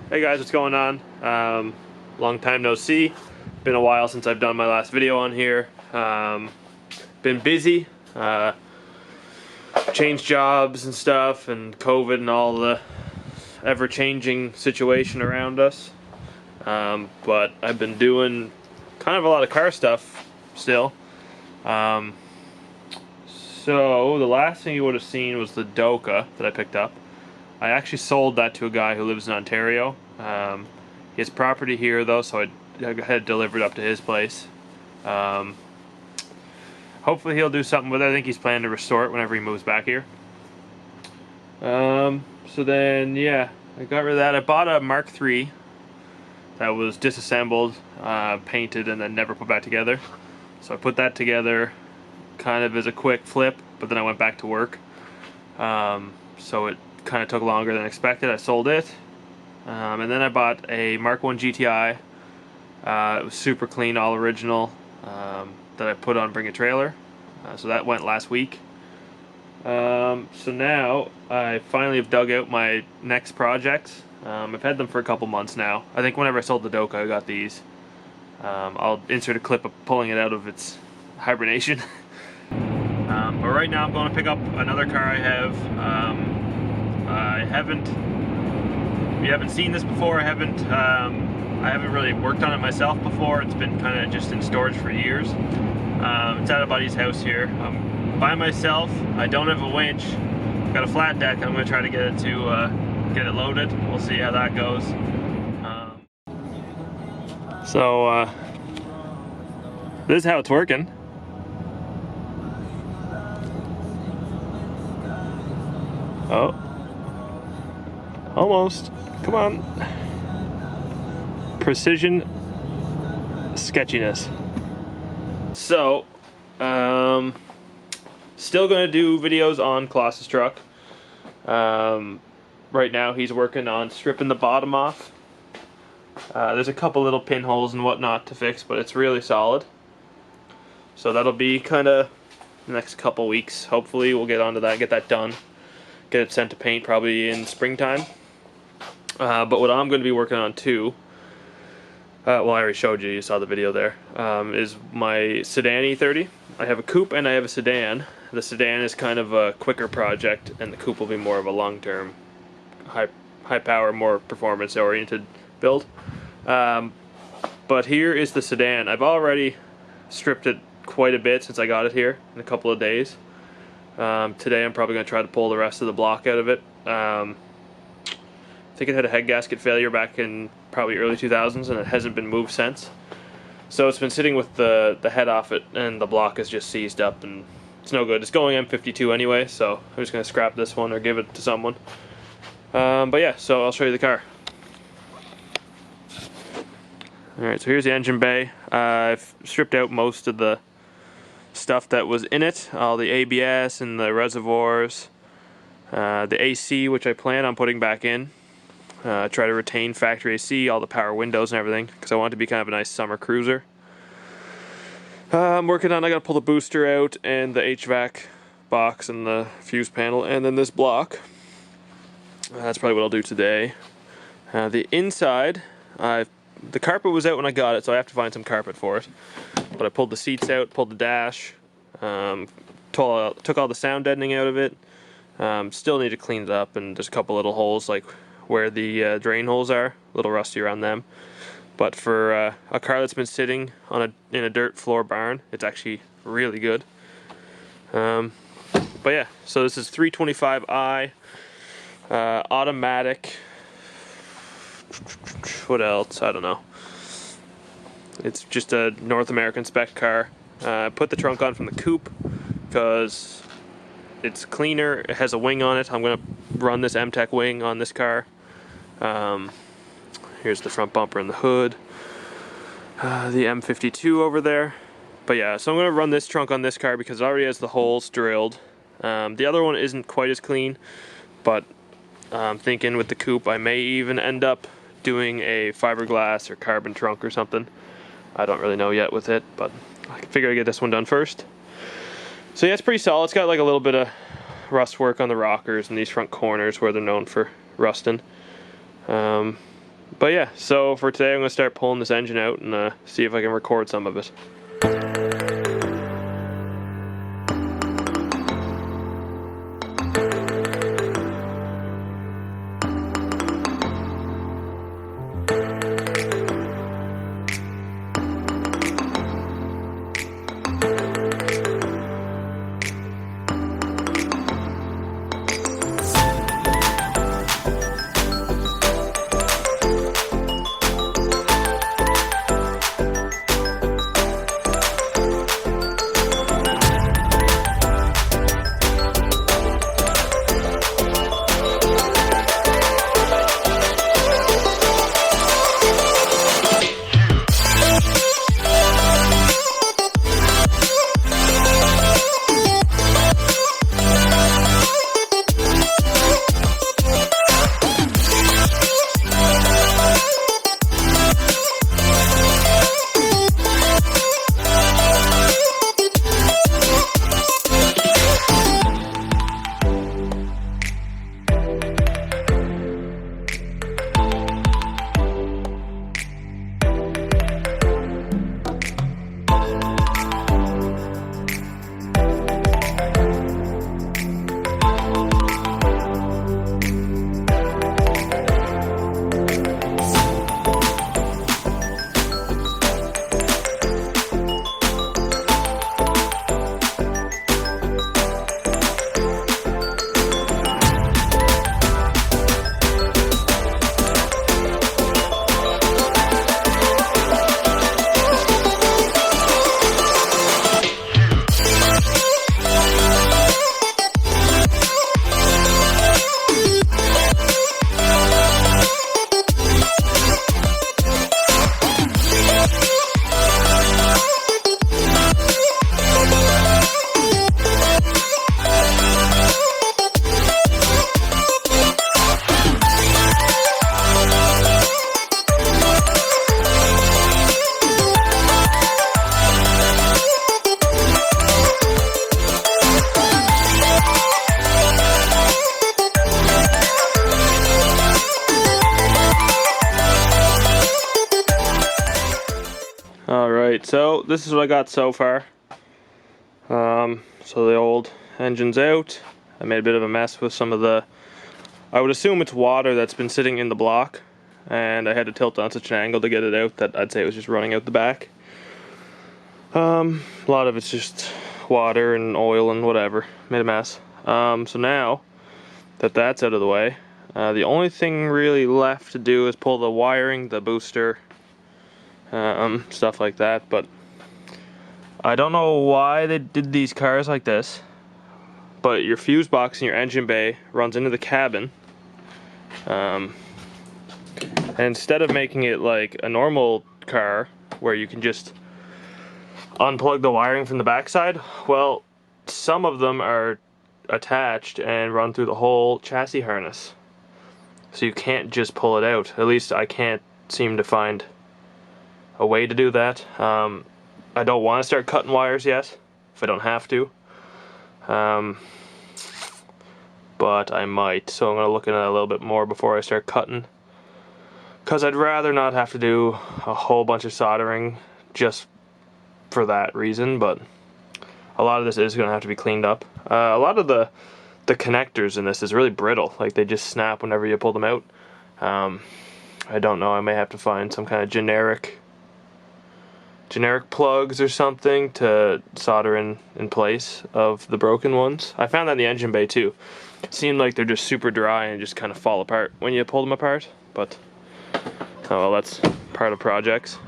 Hey guys, what's going on? Long time no see. Been a while since I've done my last video on here. Been busy. Changed jobs and stuff, and COVID and all the ever-changing situation around us. But I've been doing kind of a lot of car stuff still. So the last thing you would have seen was the Doka that I picked up. I actually sold that to a guy who lives in Ontario. He has property here though, so I had it delivered up to his place. Hopefully he'll do something with it. I think he's planning to restore it whenever he moves back here. So then, yeah, I got rid of that. I bought a Mark III that was disassembled, painted, and then never put back together. So I put that together kind of as a quick flip, but then I went back to work. So it kind of took longer than expected. I sold it. And then I bought a Mark I GTI. It was super clean, all original, that I put on Bring a Trailer. So that went last week. So now I finally have dug out my next projects. I've had them for a couple months now. I think whenever I sold the Doka, I got these. I'll insert a clip of pulling it out of its hibernation. But right now I'm going to pick up another car I have. If you haven't seen this before, I haven't really worked on it myself before. It's been kind of just in storage for years. It's at a buddy's house here. I'm by myself. I don't have a winch. I've got a flat deck. I'm going to try to get it loaded. We'll see how that goes. This is how it's working. Oh, almost. Come on. Precision sketchiness. So, still gonna do videos on Klaus's truck. Right now he's working on stripping the bottom off. There's a couple little pinholes and whatnot to fix, but it's really solid. So that'll be kind of the next couple weeks. Hopefully we'll get onto that, get that done. Get it sent to paint probably in springtime. But what I'm going to be working on too, well, I already showed you, you saw the video there, is my sedan E30. I have a coupe and I have a sedan. The sedan is kind of a quicker project, and the coupe will be more of a long-term, high power, more performance oriented build. But here is the sedan. I've already stripped it quite a bit since I got it here in a couple of days. Today I'm probably going to try to pull the rest of the block out of it. I think it had a head gasket failure back in probably early 2000s, and it hasn't been moved since. So it's been sitting with the head off it, and the block is just seized up, and it's no good. It's going M52 anyway, so I'm just going to scrap this one or give it to someone. But yeah, so I'll show you the car. Alright, so here's the engine bay. I've stripped out most of the stuff that was in it, all the ABS and the reservoirs, the AC, which I plan on putting back in. Try to retain factory AC, all the power windows and everything, because I want it to be kind of a nice summer cruiser. I'm working on, I gotta pull the booster out and the HVAC box and the fuse panel, and then this block. That's probably what I'll do today. The inside, the carpet was out when I got it, so I have to find some carpet for it. But I pulled the seats out, pulled the dash, took all the sound deadening out of it. Still need to clean it up, and there's a couple little holes like where the drain holes are, a little rusty around them. But for a car that's been sitting in a dirt floor barn, it's actually really good. But yeah, so this is 325i, automatic. What else? I don't know. It's just a North American spec car. I put the trunk on from the coupe because it's cleaner. It has a wing on it. I'm going to run this M-Tech wing on this car. Here's the front bumper and the hood. The M52 over there. But yeah, so I'm going to run this trunk on this car because it already has the holes drilled. The other one isn't quite as clean, but I'm thinking with the coupe I may even end up doing a fiberglass or carbon trunk or something. I don't really know yet with it, but I figure I'd get this one done first. So yeah, it's pretty solid. It's got like a little bit of rust work on the rockers and these front corners where they're known for rusting. But yeah, so for today I'm going to start pulling this engine out and see if I can record some of it. Alright, so this is what I got so far. So the old engine's out. I made a bit of a mess with some of the, I would assume it's water that's been sitting in the block, and I had to tilt on such an angle to get it out that I'd say it was just running out the back. A lot of it's just water and oil and whatever. Made a mess. So now that that's out of the way, the only thing really left to do is pull the wiring, the booster, stuff like that. But I don't know why they did these cars like this, but your fuse box in your engine bay runs into the cabin, and instead of making it like a normal car where you can just unplug the wiring from the backside, well, some of them are attached and run through the whole chassis harness, so you can't just pull it out. At least I can't seem to find a way to do that. I don't want to start cutting wires yet if I don't have to, but I might, so I'm going to look into that a little bit more before I start cutting, because I'd rather not have to do a whole bunch of soldering just for that reason. But a lot of this is going to have to be cleaned up. A lot of the connectors in this is really brittle, like they just snap whenever you pull them out. I don't know, I may have to find some kind of generic plugs or something to solder in place of the broken ones. I found that in the engine bay too. It seemed like they're just super dry and just kind of fall apart when you pull them apart, but oh well, that's part of projects.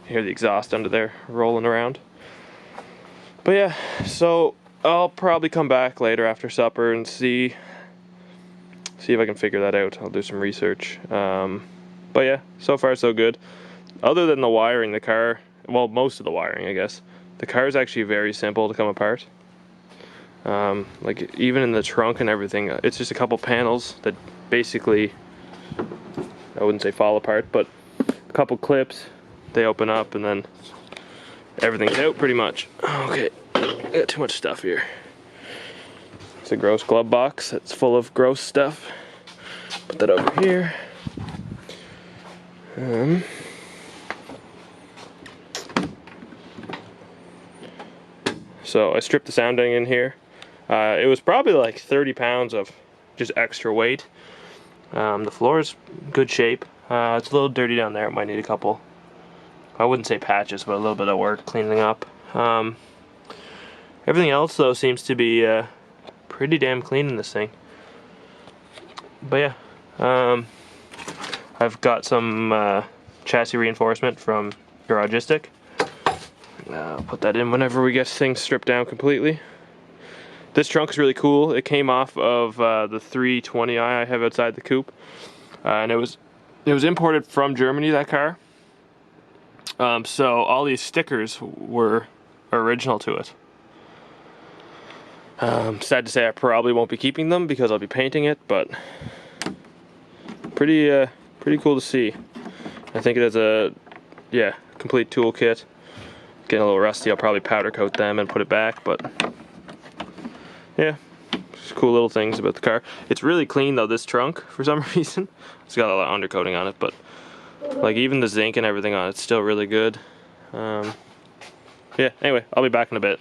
You hear the exhaust under there rolling around. But yeah, so I'll probably come back later after supper and see if I can figure that out. I'll do some research. But yeah, so far so good. Other than the wiring, the car, well, most of the wiring, I guess, the car is actually very simple to come apart. Like even in the trunk and everything, it's just a couple panels that basically, I wouldn't say fall apart, but a couple clips, they open up and then everything's out pretty much. Okay, I got too much stuff here. It's a gross glove box that's full of gross stuff. Put that over here. So I stripped the sounding in here. It was probably like 30 pounds of just extra weight. The floor is good shape. It's a little dirty down there. It might need a couple, I wouldn't say patches, but a little bit of work cleaning up. Everything else though seems to be pretty damn clean in this thing. But yeah, I've got some chassis reinforcement from Garagistic. I'll put that in whenever we get things stripped down completely. This trunk is really cool. It came off of the 320i I have outside the coupe, and it was imported from Germany, that car. So all these stickers were original to it. Sad to say I probably won't be keeping them because I'll be painting it, but pretty cool to see. I think it has a complete toolkit. Getting a little rusty. I'll probably powder coat them and put it back, but yeah, just cool little things about the car. It's really clean though, this trunk, for some reason. It's got a lot of undercoating on it, but like even the zinc and everything on it's still really good. Yeah, anyway, I'll be back in a bit.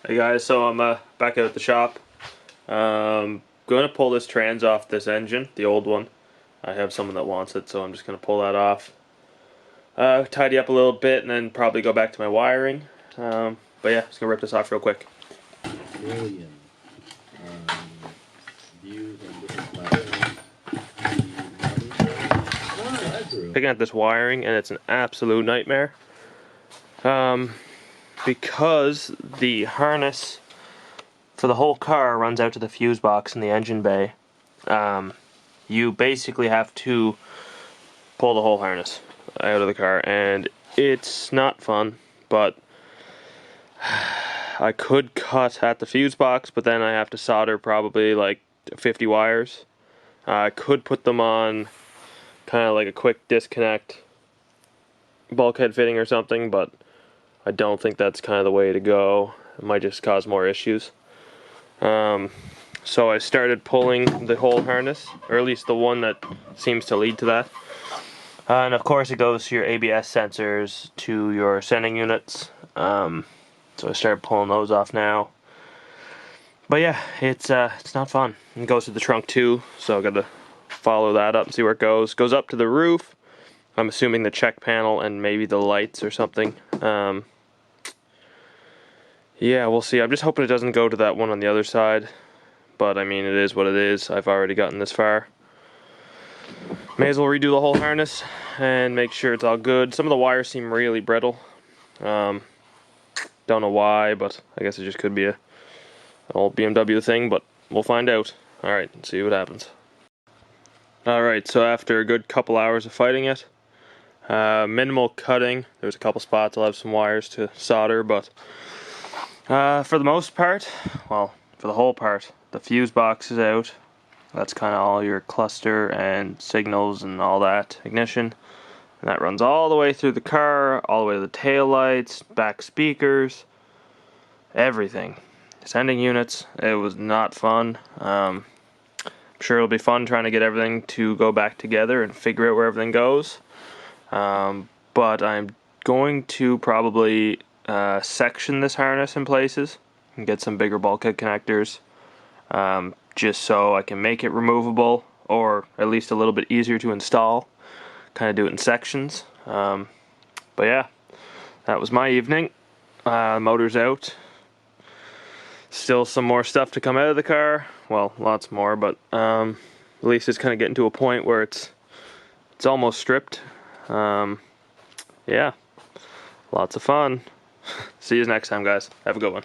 Hey guys, so I'm back out at the shop. Going to pull this trans off this engine, the old one. I have someone that wants it, so I'm just going to pull that off. Tidy up a little bit and then probably go back to my wiring. But yeah, just gonna rip this off real quick. Brilliant. Picking at this wiring and it's an absolute nightmare. Because the harness for the whole car runs out to the fuse box in the engine bay. You basically have to pull the whole harness out of the car, and it's not fun, but I could cut at the fuse box, but then I have to solder probably like 50 wires. I could put them on kind of like a quick disconnect bulkhead fitting or something, but I don't think that's kind of the way to go. It might just cause more issues. So I started pulling the whole harness, or at least the one that seems to lead to that. And of course it goes to your ABS sensors, to your sending units. So I started pulling those off now. But yeah, it's not fun. It goes to the trunk too, so I've got to follow that up and see where it goes. Goes up to the roof. I'm assuming the check panel and maybe the lights or something. Yeah, we'll see. I'm just hoping it doesn't go to that one on the other side. But I mean, it is what it is. I've already gotten this far. May as well redo the whole harness and make sure it's all good. Some of the wires seem really brittle. Don't know why, but I guess it just could be an old BMW thing, but we'll find out. Alright, see what happens. Alright, so after a good couple hours of fighting it, minimal cutting. There's a couple spots I'll have some wires to solder, but for the most part, well, for the whole part, the fuse box is out. That's kind of all your cluster and signals and all that, ignition. And that runs all the way through the car, all the way to the tail lights, back speakers, everything. Sending units, it was not fun. I'm sure it'll be fun trying to get everything to go back together and figure out where everything goes. But I'm going to probably section this harness in places and get some bigger bulkhead connectors. Just so I can make it removable, or at least a little bit easier to install. Kind of do it in sections. But yeah, that was my evening. Motor's out. Still some more stuff to come out of the car. Well, lots more, but at least it's kind of getting to a point where it's almost stripped. Yeah, lots of fun. See you next time, guys. Have a good one.